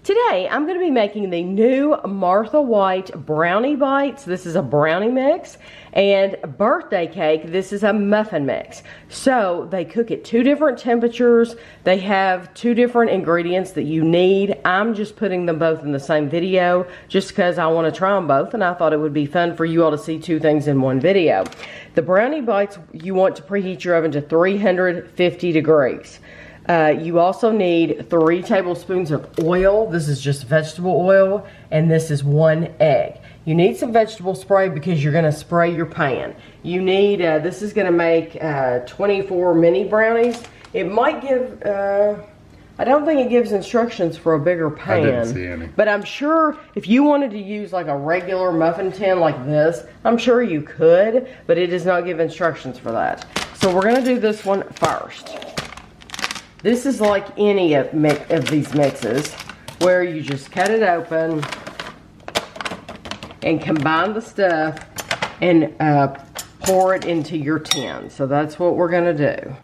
Today, I'm going to be making the new Martha White Brownie Bites. This is a brownie mix. And birthday cake, this is a muffin mix. So, they cook at 2 different temperatures. They have 2 different ingredients that you need. I'm just putting them both in the same video just because I want to try them both. And I thought it would be fun for you all to see 2 things in one video. The Brownie Bites, you want to preheat your oven to 350 degrees. You also need 3 tablespoons of oil. This is just vegetable oil, and this is 1 egg. You need some vegetable spray because you're going to spray your pan. You need, this is going to make 24 mini brownies. It might give, I don't think it gives instructions for a bigger pan. I didn't see any. But I'm sure if you wanted to use like a regular muffin tin like this, I'm sure you could, but it does not give instructions for that. So we're going to do this one first. This is like any of these mixes where you just cut it open and combine the stuff and pour it into your tin. So that's what we're going to do.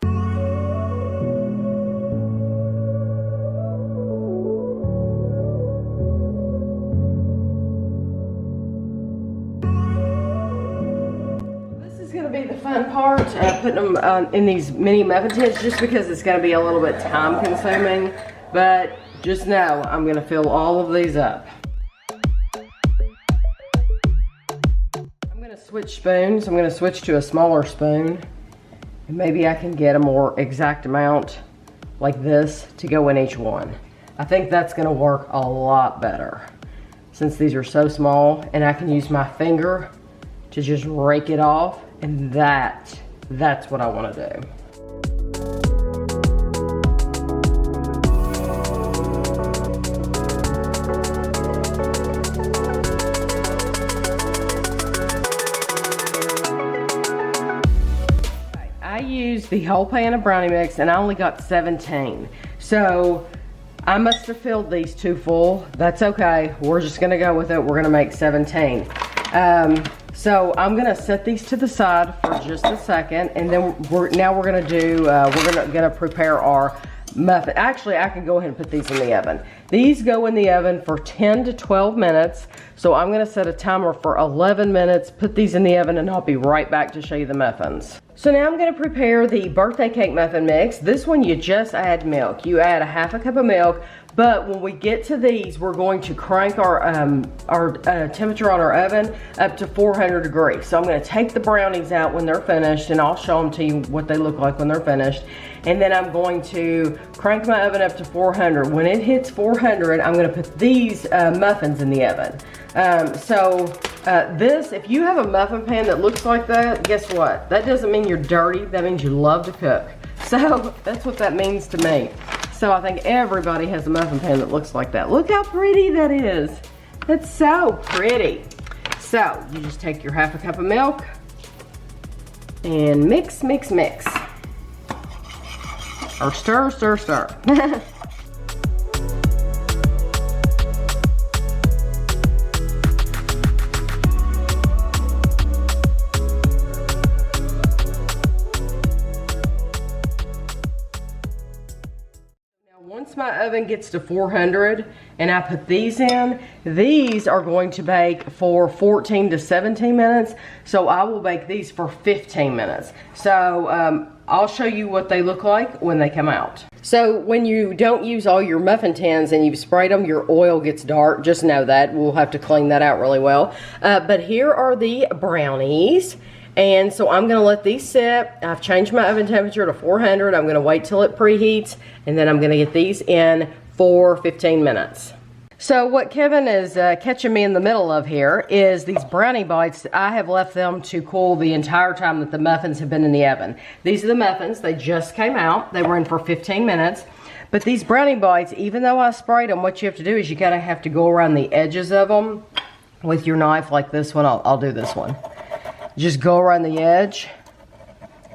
Be the fun part, putting them in these mini muffin tins, just because it's going to be a little bit time consuming, but just know I'm going to fill all of these up. I'm going to switch spoons. I'm going to switch to a smaller spoon, and maybe I can get a more exact amount like this to go in each one. I think that's going to work a lot better since these are so small, and I can use my finger to just rake it off. And that's what I want to do. I used the whole pan of brownie mix and I only got 17. So I must have filled these too full. That's okay. We're just going to go with it. We're going to make 17. So I'm gonna set these to the side for just a second, and then we're gonna do we're gonna prepare our muffin. Actually, I can go ahead and put these in the oven. These go in the oven for 10 to 12 minutes. So I'm gonna set a timer for 11 minutes, put these in the oven, and I'll be right back to show you the muffins. So now I'm gonna prepare the birthday cake muffin mix. This one you just add milk. You add a half a cup of milk. But when we get to these, we're going to crank our temperature on our oven up to 400 degrees. So I'm going to take the brownies out when they're finished, and I'll show them to you what they look like when they're finished. And then I'm going to crank my oven up to 400. When it hits 400, I'm going to put these muffins in the oven. If you have a muffin pan that looks like that, guess what? That doesn't mean you're dirty. That means you love to cook. So that's what that means to me. So I think everybody has a muffin pan that looks like that. Look how pretty that is. That's so pretty. So you just take your half a cup of milk and mix, mix, mix. Or stir, stir, stir. Once my oven gets to 400 and I put these in, these are going to bake for 14 to 17 minutes. So I will bake these for 15 minutes. So I'll show you what they look like when they come out. So when you don't use all your muffin tins and you've sprayed them, your oil gets dark. Just know that. We'll have to clean that out really well. But here are the brownies. And so I'm gonna let these sit. I've changed my oven temperature to 400. I'm gonna wait till it preheats, and then I'm gonna get these in for 15 minutes. So what Kevin is catching me in the middle of here is these brownie bites. I have left them to cool the entire time that the muffins have been in the oven. These are the muffins. They just came out. They were in for 15 minutes. But these brownie bites, even though I sprayed them, what you have to do is you gotta have to go around the edges of them with your knife like this one. I'll do this one. Just go around the edge,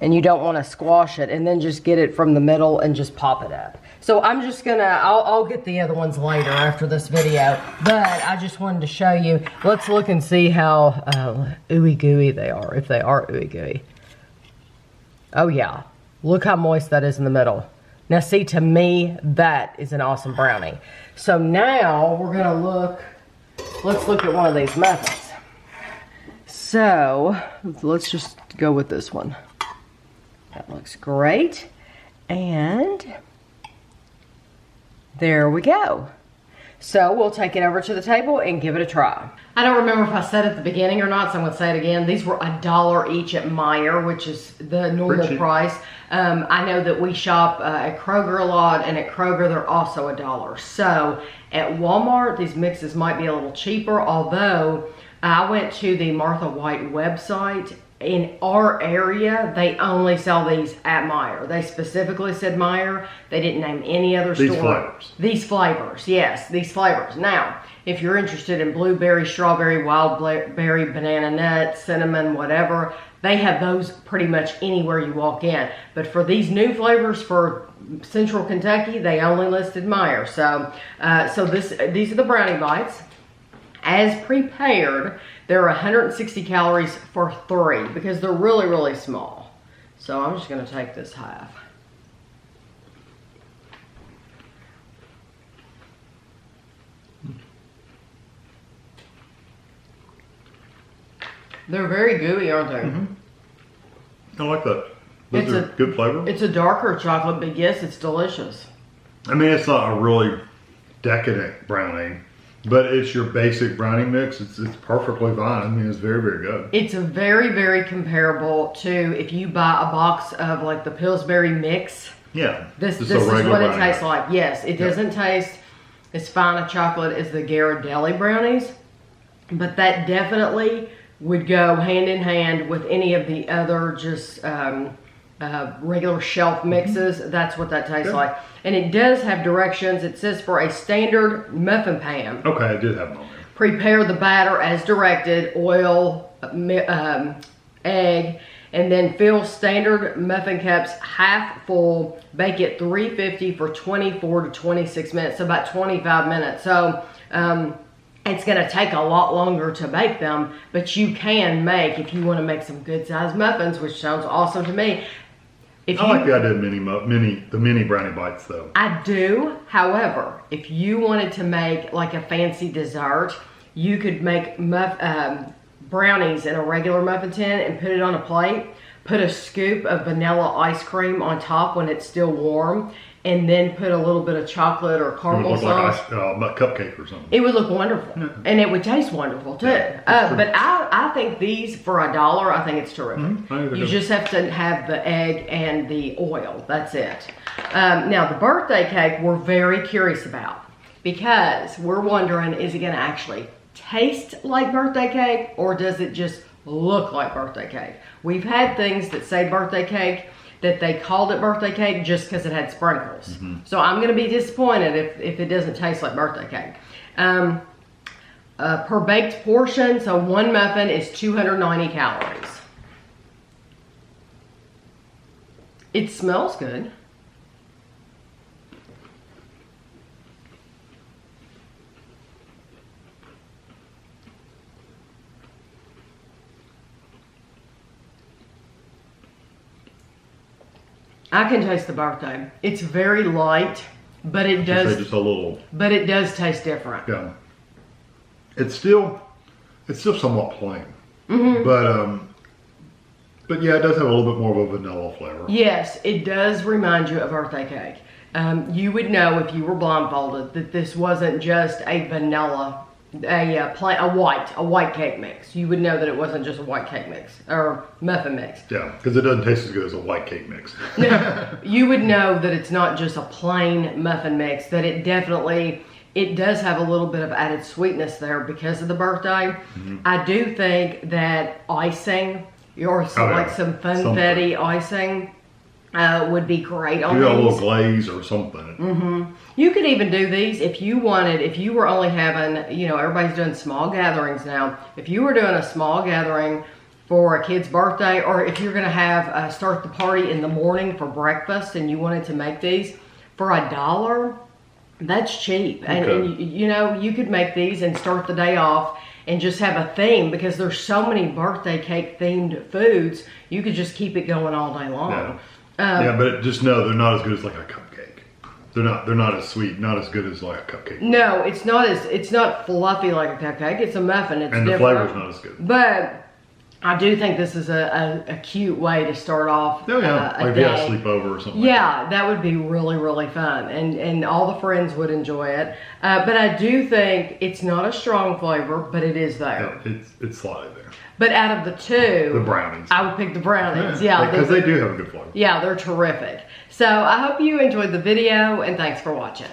and you don't want to squash it, and then just get it from the middle and just pop it up. So I'm just gonna, I'll get the other ones later after this video, but I just wanted to show you. Let's look and see how ooey gooey they are, if they are ooey gooey. Oh yeah, look how moist that is in the middle. Now see, to me, that is an awesome brownie. So now we're gonna let's look at one of these muffins. So let's just go with this one. That looks great. And there we go. So we'll take it over to the table and give it a try. I don't remember if I said at the beginning or not, so I'm gonna say it again. These were $1 each at Meijer, which is the normal price. I know that we shop at Kroger a lot, and at Kroger they're also $1. So at Walmart, these mixes might be a little cheaper, although I went to the Martha White website. In our area, they only sell these at Meijer. They specifically said Meijer. They didn't name any other store. These flavors. These flavors, yes, these flavors. Now, if you're interested in blueberry, strawberry, wild berry, banana nut, cinnamon, whatever, they have those pretty much anywhere you walk in. But for these new flavors for Central Kentucky, they only listed Meijer. So, these are the Brownie Bites. As prepared, they're 160 calories for 3 because they're really, really small. So I'm just gonna take this half. They're very gooey, aren't they? Mm-hmm. I like that. Those are good flavor. It's a darker chocolate, but yes, it's delicious. I mean, it's not a really decadent brownie, but it's your basic brownie mix. It's perfectly fine. I mean, it's very, very good. It's a very, very comparable to if you buy a box of like the Pillsbury mix. Yeah. This is what it tastes like. Yes, it doesn't taste as fine a chocolate as the Ghirardelli brownies, but that definitely would go hand in hand with any of the other just regular shelf mixes. That's what that tastes like. And it does have directions. It says for a standard muffin pan. Okay, I did have them on there. Prepare the batter as directed, oil, egg, and then fill standard muffin cups half full. Bake at 350 for 24 to 26 minutes, so about 25 minutes. So it's gonna take a lot longer to bake them, but you can make, if you wanna make some good sized muffins, which sounds awesome to me. I like the idea of the mini brownie bites though. I do. However, if you wanted to make like a fancy dessert, you could make brownies in a regular muffin tin and put it on a plate. Put a scoop of vanilla ice cream on top when it's still warm, and then put a little bit of chocolate or caramel sauce. Like a cupcake or something. It would look wonderful, and it would taste wonderful too. But I think these for $1, I think it's terrific. You just have to have the egg and the oil. That's it. Now the birthday cake we're very curious about because we're wondering, is it going to actually taste like birthday cake or does it just look like birthday cake? We've had things that say birthday cake that they called it birthday cake just because it had sprinkles. So I'm going to be disappointed if it doesn't taste like birthday cake. Per baked portion, so one muffin is 290 calories. It smells good. I can taste the birthday. It's very light, but it does just a little. But it does taste different. Yeah. It's still somewhat plain. But yeah, it does have a little bit more of a vanilla flavor. Yes, it does remind you of birthday cake. You would know if you were blindfolded that this wasn't just a vanilla, a white cake mix. You would know that it wasn't just a white cake mix or muffin mix. Yeah, because it doesn't taste as good as a white cake mix. No, you would know that it's not just a plain muffin mix, that it does have a little bit of added sweetness there because of the birthday. I do think that icing or some funfetti icing would be great on these. You got a little glaze or something. You could even do these if you wanted, if you were only having, everybody's doing small gatherings now. If you were doing a small gathering for a kid's birthday, or if you're gonna have, start the party in the morning for breakfast and you wanted to make these for $1, that's cheap. And you could make these and start the day off and just have a theme because there's so many birthday cake themed foods. You could just keep it going all day long. Yeah, but just know they're not as good as like a cupcake. They're not as sweet, not as good as like a cupcake. No, it's not fluffy like a cupcake. It's a muffin. It's and different. the flavor's not as good. But I do think this is a cute way to start off Oh yeah, a like if you had a day. sleepover or something. Yeah, like that would be really, really fun. And all the friends would enjoy it. But I do think it's not a strong flavor, but it is there. Yeah, it's slightly there. But out of the two, The brownies. I would pick the brownies. Yeah, because they do have a good flavor. yeah, they're terrific. So I hope you enjoyed the video, and thanks for watching.